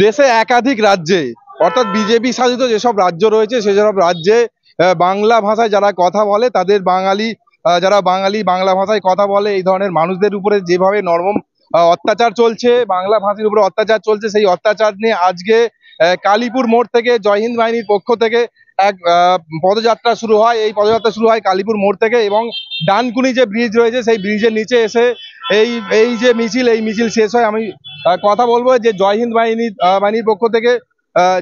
দেশে একাধিক রাজ্যে অর্থাৎ বিজেপি শাসিত যেসব রাজ্য রয়েছে সেসব রাজ্যে বাংলা ভাষায় যারা কথা বলে তাদের বাঙালি যারা বাঙালি বাংলা ভাষায় কথা বলে এই ধরনের মানুষদের উপরে যেভাবে নরম অত্যাচার চলছে, বাংলা ভাষীর উপরে অত্যাচার চলছে, সেই অত্যাচার নিয়ে আজকে কালীপুর মোড় থেকে জয় হিন্দ বাহিনীর পক্ষ থেকে এক পদযাত্রা শুরু হয়। এই পদযাত্রা শুরু হয় কালীপুর মোড় থেকে এবং ডানকুনি যে ব্রিজ রয়েছে সেই ব্রিজের নিচে এসে এই এই যে মিছিল, এই মিছিল শেষ হয়। আমি কথা বলবো যে জয় হিন্দ বাহিনীর পক্ষ থেকে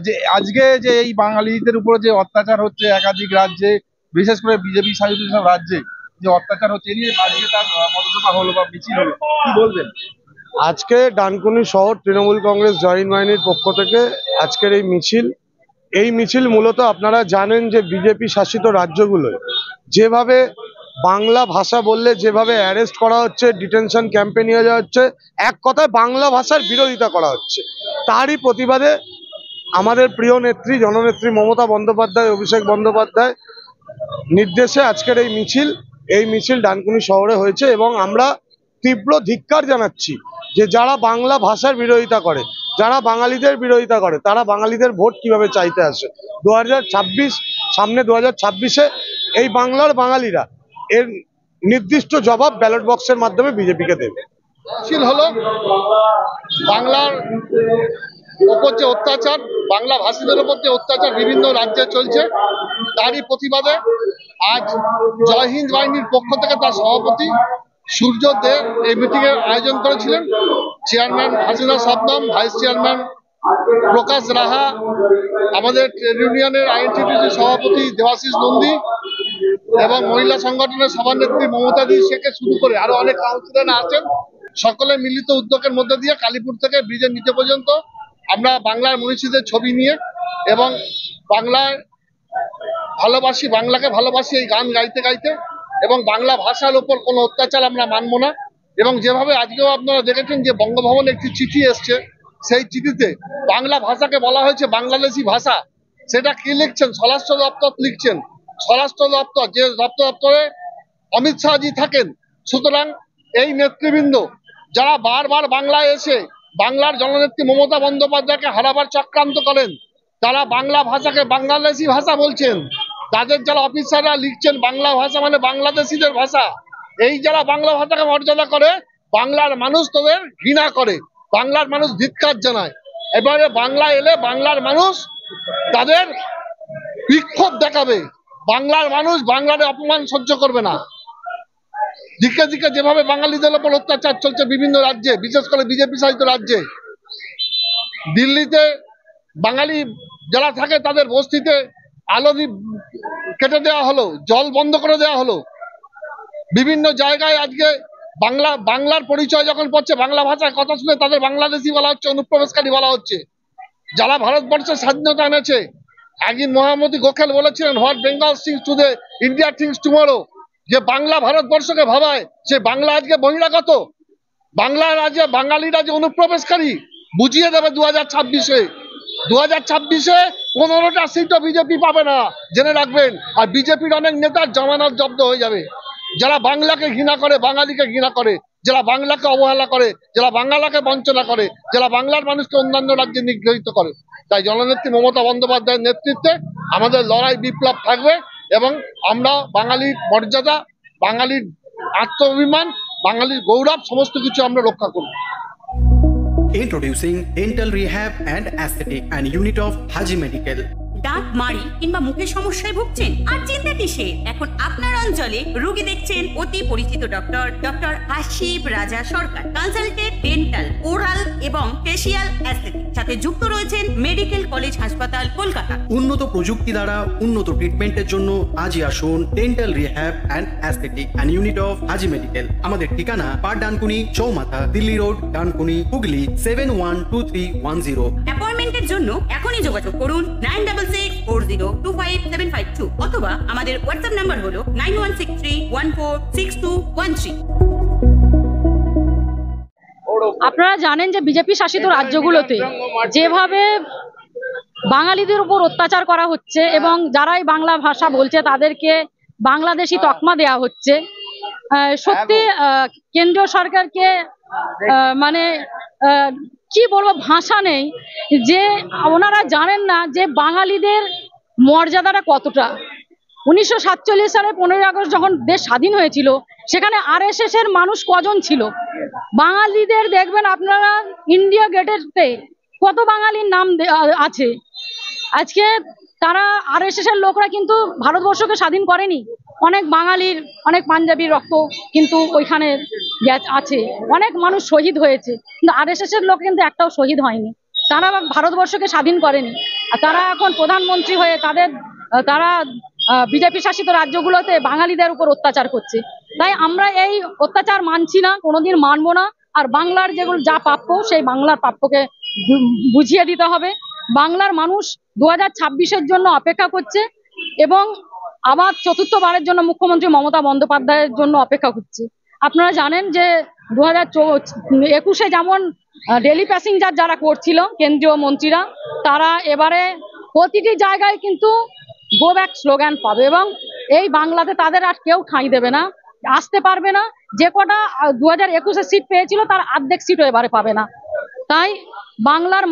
যে আজকে যে এই বাঙালিদের উপর যে অত্যাচার হচ্ছে একাধিক রাজ্যে, বিশেষ করে বিজেপি শাসিত সব রাজ্যে যে অত্যাচার হচ্ছে, এই নিয়ে আজকে তার পদসভা হলো বা মিছিল হলো, কি বলবেন? আজকে ডানকুনি শহর তৃণমূল কংগ্রেস জয় হিন্দ বাহিনীর পক্ষ থেকে আজকের এই মিছিল মূলত আপনারা জানেন যে বিজেপি শাসিত রাজ্যগুলোয় যেভাবে বাংলা ভাষা বললে যেভাবে অ্যারেস্ট করা হচ্ছে, ডিটেনশন ক্যাম্পে নিয়ে যাওয়া হচ্ছে, এক কথায় বাংলা ভাষার বিরোধিতা করা হচ্ছে, তারই প্রতিবাদে আমাদের প্রিয় নেত্রী জননেত্রী মমতা বন্দ্যোপাধ্যায়, অভিষেক বন্দ্যোপাধ্যায় নির্দেশে আজকের এই মিছিল ডানকুনি শহরে হয়েছে। এবং আমরা তীব্র ধিক্কার জানাচ্ছি যে যারা বাংলা ভাষার বিরোধিতা করে, যারা বাঙালিদের বিরোধিতা করে, তারা বাঙালিদের ভোট কিভাবে চাইতে আসে। 2026 সামনে, 2026-এ এই বাংলার বাঙালিরা এর নির্দিষ্ট জবাব ব্যালট বক্সের মাধ্যমে বিজেপিকে দেবে। মিছিল হলো বাংলার ওপর যে অত্যাচার, বাংলা ভাষীদের ওপর যে অত্যাচার বিভিন্ন রাজ্যে চলছে, তারই প্রতিবাদে আজ জয় হিন্দ বাহিনীর পক্ষ থেকে তার সভাপতি সূর্য দে এই মিটিং এর আয়োজন করেছিলেন। Chairman Hasina Shabnam, vice chairman Prakash Raha, আমাদের ট্রেড ইউনিয়নের আইএনটিটিসি সভাপতি দেবাশিস নন্দী এবং মহিলা সংগঠনের সভানেত্রী মমতা দি শেখে শুরু করে আরো অনেক কাউন্সিলর আছেন। সকলে মিলিত উদ্যোগের মধ্যে দিয়ে কালীপুর থেকে ব্রিজের নিচে পর্যন্ত আমরা বাংলার মনীষীদের ছবি নিয়ে এবং বাংলায় ভালোবাসি, বাংলাকে ভালোবাসি এই গান গাইতে গাইতে, এবং বাংলা ভাষার উপর কোনো অত্যাচার আমরা মানব না। এবং যেভাবে আজকেও আপনারা দেখেছেন যে বঙ্গভবনে একটি চিঠি এসছে, সেই চিঠিতে বাংলা ভাষাকে বলা হয়েছে বাংলাদেশি ভাষা। সেটা কি লিখছেন? স্বরাষ্ট্র দপ্তর লিখছেন। স্বরাষ্ট্র দপ্তর, যে দপ্তরে অমিত শাহজি থাকেন। সুতরাং এই নেতৃবৃন্দ যারা বারবার বাংলায় এসে বাংলার জননেত্রী মমতা বন্দ্যোপাধ্যায়কে হারাবার চক্রান্ত করেন, তারা বাংলা ভাষাকে বাংলাদেশি ভাষা বলছেন। তাদের যারা অফিসাররা লিখছেন বাংলা ভাষা মানে বাংলাদেশিদের ভাষা, এই যারা বাংলা ভাষাকে মর্যাদা করে, বাংলার মানুষ তাদের ঘৃণা করে, বাংলার মানুষ ধিক্কার জানায়। এবারে বাংলা এলে বাংলার মানুষ তাদের বিক্ষোভ দেখাবে। বাংলার মানুষ বাংলার অপমান সহ্য করবে না। দিকে দিকে যেভাবে বাঙালিদের উপর অত্যাচার চলছে বিভিন্ন রাজ্যে, বিশেষ করে বিজেপি শাসিত রাজ্যে, দিল্লিতে বাঙালি যারা থাকে তাদের বস্তিতে আলো কেটে দেওয়া হলো, জল বন্ধ করে দেওয়া হলো। বিভিন্ন জায়গায় আজকে বাংলার পরিচয় যখন পড়ছে, বাংলা ভাষায় কথা শুনে তাদের বাংলাদেশি বলা হচ্ছে, অনুপ্রবেশকারী বলা হচ্ছে। যারা ভারতবর্ষের স্বাধীনতা এনেছে, একদিন মহামতি গোখেল বলেছিলেন, what Bengal things today India things tomorrow, যে বাংলা ভারতবর্ষকে ভাবায়, সে বাংলা আজকে বহিরাগত। বাংলার রাজ্যে বাঙালিরা যে অনুপ্রবেশকারী বুঝিয়ে দেবে 2026-এ। 2026-এ 15টা সিটও বিজেপি পাবে না, জেনে রাখবেন। আর বিজেপির অনেক নেতার জামানত জব্দ হয়ে যাবে। যারা বাংলাকে ঘৃণা করে, বাঙালিকে ঘৃণা করে, যারা বাংলাকে অবহেলা করে, যারা বাংলাকে বঞ্চনা করে, যারা বাংলার মানুষকে অন্যান্য রাজ্যে নিগৃহীত করে। তাই জননেত্রী মমতা বন্দ্যোপাধ্যায়ের নেতৃত্বে আমাদের লড়াই বিপ্লব থাকবে এবং আমরা বাঙালির মর্যাদা, বাঙালির আত্মাভিমান, বাঙালির গৌরব সমস্ত কিছু আমরা রক্ষা করব। Introducing Dental Rehab and Aesthetic and Unit of Haji Medical. দাঁত মাড়ি কিংবা মুখের সমস্যায় ভুগছেন? আর চিন্তা কিসের? এখন আপনার অঞ্চলে রোগী দেখছেন অতি পরিচিত ডক্টর হাসিব রাজা সরকার। কনসালটেন্ট ডেন্টাল, ওরাল এবং ফেসিয়াল অ্যাস্থেটিক, সাথে যুক্ত রয়েছেন মেডিকেল কলেজ হাসপাতাল কলকাতা। উন্নত প্রযুক্তি দ্বারা উন্নত ট্রিটমেন্টের জন্য আজই আসুন dental rehab and aesthetic and unit of Haji medical. আমাদের ঠিকানা পার ডানকুনি চৌমাথা, দিল্লি রোড, ডানকুনি, হুগলি 712310। অ্যাপয়েন্টমেন্টের জন্য এখনই যোগাযোগ করুন 96402572 অথবা আমাদের হোয়াটসঅ্যাপ নাম্বার হলো 9163146213। আপনারা জানেন যে বিজেপি শাসিত রাজ্যগুলোতে যেভাবে বাঙালিদের উপর অত্যাচার করা হচ্ছে এবং যারাই বাংলা ভাষা বলছে তাদেরকে বাংলাদেশি তকমা দেয়া হচ্ছে। সত্যি কেন্দ্রীয় সরকারকে মানে কি বলবো, ভাষা নেই, যে ওনারা জানেন না যে বাঙালিদের মর্যাদাটা কতটা। 1947 সালে 15ই আগস্ট যখন দেশ স্বাধীন হয়েছিল, সেখানে আরএসএস এর মানুষ কজন ছিল? বাঙালিদের দেখবেন আপনারা ইন্ডিয়া গেটেতে কত বাঙালির নাম আছে। আজকে তারা আরএসএস এর লোকরা কিন্তু ভারতবর্ষকে স্বাধীন করেনি। অনেক বাঙালির, অনেক পাঞ্জাবির রক্ত কিন্তু ওইখানে আছে, অনেক মানুষ শহীদ হয়েছে, কিন্তু আরএসএস এর লোক কিন্তু একটাও শহীদ হয়নি। তারা ভারতবর্ষকে স্বাধীন করেনি, আর তারা এখন প্রধানমন্ত্রী হয়ে তারা বিজেপি শাসিত রাজ্যগুলোতে বাঙালিদের উপর অত্যাচার করছে। তাই আমরা এই অত্যাচার মানছি না, কোনোদিন মানবো না। আর বাংলার যেগুলো যা প্রাপ্য, সেই বাংলার প্রাপ্যকে বুঝিয়ে দিতে হবে। বাংলার মানুষ 2026-এর জন্য অপেক্ষা করছে এবং আবার চতুর্থবারের জন্য মুখ্যমন্ত্রী মমতা বন্দ্যোপাধ্যায়ের জন্য অপেক্ষা করছে। আপনারা জানেন যে 2021-এ যেমন ডেলি প্যাসেঞ্জার যারা করছিল কেন্দ্রীয় মন্ত্রীরা, তারা এবারে প্রতিটি জায়গায় কিন্তু গো ব্যাক স্লোগান পাবে এবং এই বাংলাতে তাদের আর কেউ ঠাঁই দেবে না, আসতে পারবে না। যে কটা 2021-এ সিট পেয়েছিল তার অর্ধেক সিটও এবারে পাবে না। তাই বাংলার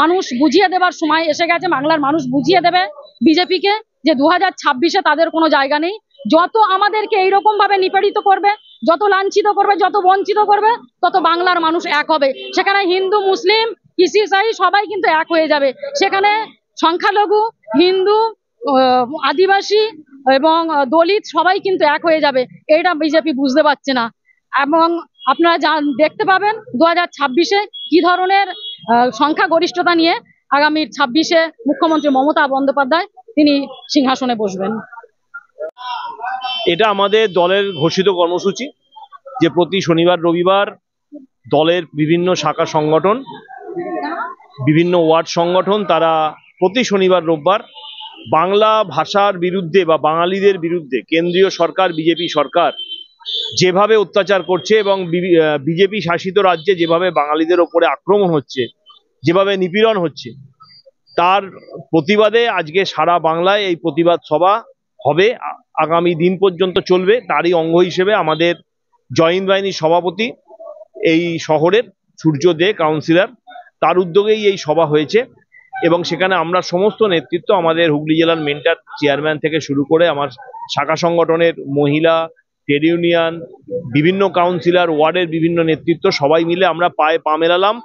মানুষ বুঝিয়ে দেবার সময় এসে গেছে। বাংলার মানুষ বুঝিয়ে দেবে বিজেপিকে যে 2026-এ তাদের কোনো জায়গা নেই। যত আমাদেরকে এইরকম ভাবে নিপীড়িত করবে, যত লাঞ্ছিত করবে, যত বঞ্চিত করবে, তত বাংলার মানুষ এক হবে। সেখানে হিন্দু, মুসলিম, ইসাই সবাই কিন্তু এক হয়ে যাবে। সেখানে সংখ্যালঘু, হিন্দু, আদিবাসী এবং দলিত সবাই কিন্তু এক হয়ে যাবে। এইটা বিজেপি বুঝতে পারছে না এবং আপনারা দেখতে পাবেন 2026-এ কি ধরনের সংখ্যাগরিষ্ঠতা নিয়ে আগামী 26-এ মুখ্যমন্ত্রী মমতা বন্দ্যোপাধ্যায় তিনি সিংহাসনে বসবেন। এটা আমাদের দলের ঘোষিত কর্মসূচি যে প্রতি শনিবার রবিবার দলের বিভিন্ন শাখা সংগঠন, বিভিন্ন ওয়ার্ড সংগঠন, তারা প্রতি শনিবার রোববার বাংলা ভাষার বিরুদ্ধে বা বাঙালিদের বিরুদ্ধে কেন্দ্রীয় সরকার, বিজেপি সরকার যেভাবে অত্যাচার করছে এবং বিজেপি শাসিত রাজ্যে যেভাবে বাঙালিদের ওপরে আক্রমণ হচ্ছে, যেভাবে নিপীড়ন হচ্ছে, তার প্রতিবাদে আজকে সারা বাংলায় এই প্রতিবাদ সভা হবে, আগামী দিন পর্যন্ত চলবে। তারই অঙ্গ হিসেবে আমাদের জয়েন্ট বাহিনীর সভাপতি এই শহরের সূর্য দে কাউন্সিলর, তার উদ্যোগেই এই সভা হয়েছে এবং সেখানে আমরা সমস্ত নেতৃত্ব, আমাদের হুগলি জেলার মেন্টার চেয়ারম্যান থেকে শুরু করে আমার শাখা সংগঠনের মহিলা, ট্রেড ইউনিয়ন, বিভিন্ন কাউন্সিলর, ওয়ার্ডের বিভিন্ন নেতৃত্ব সবাই মিলে আমরা পায়ে পা মেলালাম।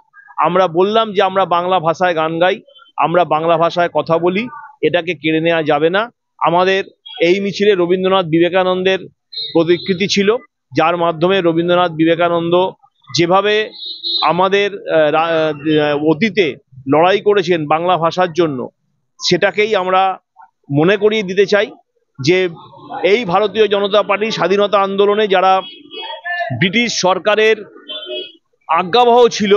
আমরা বললাম যে আমরা বাংলা ভাষায় গান গাই, আমরা বাংলা ভাষায় কথা বলি, এটাকে কেড়ে নেওয়া যাবে না। আমাদের এই মিছিলে রবীন্দ্রনাথ বিবেকানন্দের প্রতিকৃতি ছিল, যার মাধ্যমে রবীন্দ্রনাথ বিবেকানন্দ যেভাবে আমাদের অতীতে লড়াই করেছেন বাংলা ভাষার জন্য, সেটাকেই আমরা মনে করিয়ে দিতে চাই যে এই ভারতীয় জনতা পার্টি স্বাধীনতা আন্দোলনে যারা ব্রিটিশ সরকারের আজ্ঞাবহ ছিল,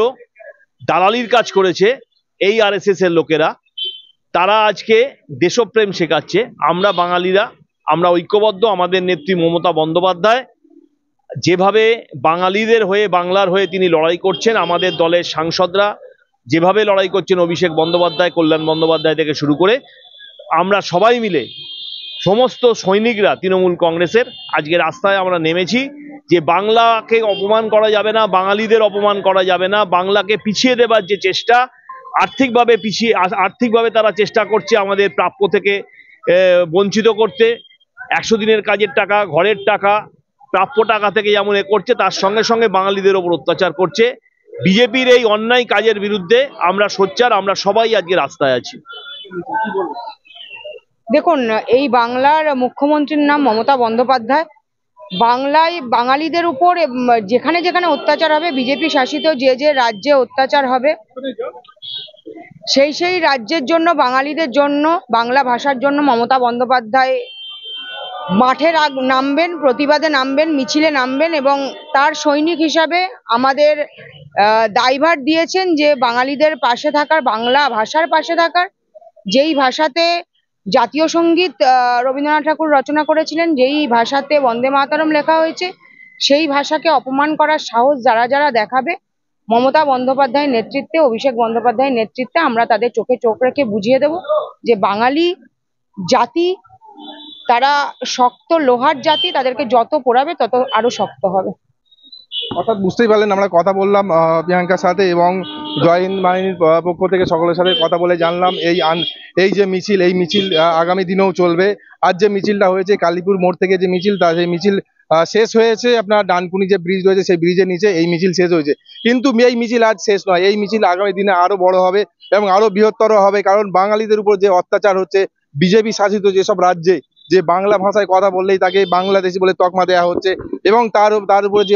দালালির কাজ করেছে এই আরএসএস এর লোকেরা, তারা আজকে দেশপ্রেম শেখাচ্ছে। আমরা বাঙালিরা আমরা ঐক্যবদ্ধ। আমাদের নেত্রী মমতা বন্দ্যোপাধ্যায় যেভাবে বাঙালিদের হয়ে, বাংলার হয়ে তিনি লড়াই করছেন, আমাদের দলের সাংসদরা যেভাবে লড়াই করছেন, অভিষেক বন্দ্যোপাধ্যায়, কল্যাণ বন্দ্যোপাধ্যায় থেকে শুরু করে আমরা সবাই মিলে সমস্ত সৈনিকরা তৃণমূল কংগ্রেসের আজকে রাস্তায় আমরা নেমেছি যে বাংলাকে অপমান করা যাবে না, বাঙালিদের অপমান করা যাবে না। বাংলাকে পিছিয়ে দেবার যে চেষ্টা, আর্থিকভাবে তারা চেষ্টা করছে আমাদের প্রাপ্য থেকে বঞ্চিত করতে। 100 দিনের কাজের টাকা, ঘরের টাকা, প্রাপ্য টাকা থেকে যেমন করছে, তার সঙ্গে সঙ্গে বাঙালিদের ওপর অত্যাচার করছে। বিজেপির এই অন্যায় কাজের বিরুদ্ধে আমরা সোচ্চার, আমরা সবাই আজকে রাস্তায় আছি। দেখুন, এই বাংলার মুখ্যমন্ত্রীর নাম মমতা বন্দ্যোপাধ্যায়। বাংলায় বাঙালিদের উপর যেখানে যেখানে অত্যাচার হবে, বিজেপি শাসিত যে রাজ্যে অত্যাচার হবে, সেই রাজ্যের জন্য, বাঙালিদের জন্য, বাংলা ভাষার জন্য মমতা বন্দ্যোপাধ্যায় মাঠে নামবেন, প্রতিবাদে নামবেন, মিছিলে নামবেন এবং তার সৈনিক হিসাবে আমাদের দায়ভার দিয়েছেন যে বাঙালিদের পাশে থাকার, বাংলা ভাষার পাশে থাকার। যেই ভাষাতে জাতীয় সঙ্গীত রবীন্দ্রনাথ ঠাকুর রচনা করেছিলেন, যেই ভাষাতে বন্দে মাতরম লেখা হয়েছে, সেই ভাষাকে অপমান করার সাহস যারা দেখাবে, মমতা বন্দ্যোপাধ্যায়ের নেতৃত্বে, অভিষেক বন্দ্যোপাধ্যায়ের নেতৃত্বে আমরা তাদের চোখে চোখ রেখে বুঝিয়ে দেব যে বাঙালি জাতি তারা শক্ত লোহার জাতি, তাদেরকে যত পোড়াবে তত আরো শক্ত হবে। অর্থাৎ বুঝতেই পারলেন আমরা কথা বললাম প্রিয়াঙ্কার সাথে এবং জয় হিন্দ বাহিনীর পক্ষ থেকে সকলের সাথে কথা বলে জানলাম এই যে মিছিল এই মিছিল আগামী দিনেও চলবে। আজ যে মিছিলটা হয়েছে কালীপুর মোড় থেকে যে মিছিলটা সেই মিছিল শেষ হয়েছে আপনার ডানকুনি যে ব্রিজ রয়েছে সেই ব্রিজের নিচে এই মিছিল শেষ হয়েছে। কিন্তু এই মিছিল আজ শেষ নয়, এই মিছিল আগামী দিনে আরো বড় হবে এবং আরো বৃহত্তর হবে, কারণ বাঙালিদের উপর যে অত্যাচার হচ্ছে বিজেপি শাসিত যেসব রাজ্যে, যে বাংলা ভাষায় কথা বললেই তাকে বাংলাদেশি বলে তকমা দেওয়া হচ্ছে এবং তার উপরে যে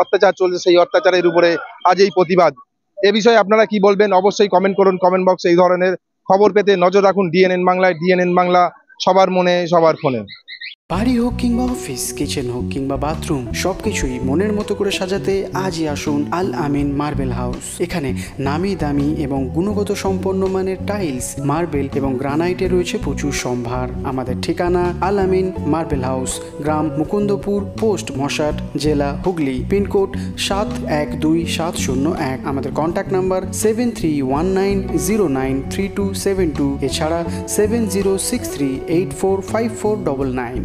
অত্যাচার চলছে সেই অত্যাচারের উপরে আজ এই প্রতিবাদ। এ বিষয়ে আপনারা কি বলবেন অবশ্যই কমেন্ট করুন কমেন্ট বক্সে। এই ধরনের খবর পেতে নজর রাখুন ডিএনএন বাংলায়। ডিএনএন বাংলা, সবার মনে সবার ফোনে। বাড়ি হোক কিংবা অফিস, কিচেন হোক কিংবা বাথরুম, সবকিছুই মনের মতো করে সাজাতে আজই আসুন আল আমিন মার্বেল হাউস। এখানে নামি দামি এবং গুণগত সম্পন্ন মানের টাইলস, মার্বেল এবং গ্রানাইটে রয়েছে প্রচুর সম্ভার। আমাদের ঠিকানা আল আমিন মার্বেল হাউস, গ্রাম মুকুন্দপুর, পোস্ট মশাট, জেলা হুগলি, পিনকোড 712701। আমাদের কন্ট্যাক্ট নাম্বার 7319093272, এছাড়া 7063845499।